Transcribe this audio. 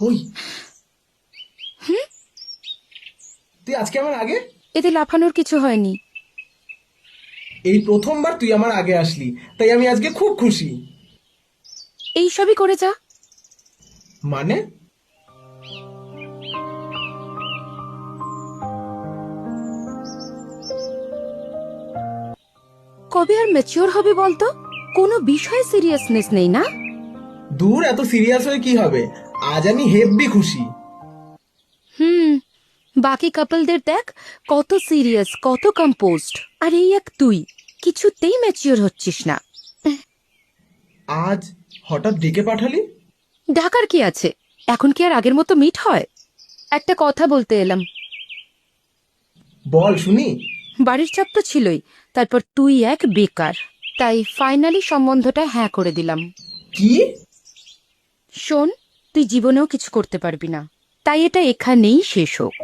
ওই তুই আজকে আমার আগে? এতে লাফানোর কিছু হয়নি। এই প্রথমবার তুই আমার আগে আসলি, তাই আমি আজকে খুব খুশি। এই সবই করে যা। মানে? কবে আর ম্যাচিওর হবে বলতো? কোনো বিষয়ে সিরিয়াসনেস নেই না? দূর, এত সিরিয়াস হয়ে কি হবে? আজ আমি হেব্বি খুশি। হুম, বাকি কাপলদের দেখ, কত সিরিয়াস, কত কম্পোজড, আর এই এক তুই কিছুতেই ম্যাচিওর হচ্ছিস না। আজ হঠাৎ ডেকে পাঠালি? ঢাকার কি আছে, এখন কি আর আগের মতো মিট হয়? একটা কথা বলতে এলাম। বল শুনি। বাড়ির চাপ তো ছিলই, তারপর তুই এক বেকার, তাই ফাইনালি সম্বন্ধটা হ্যাঁ করে দিলাম। কি? শোন, তুই জীবনেও কিছু করতে পারবি না, তাই এটা এখানেই শেষ হোক।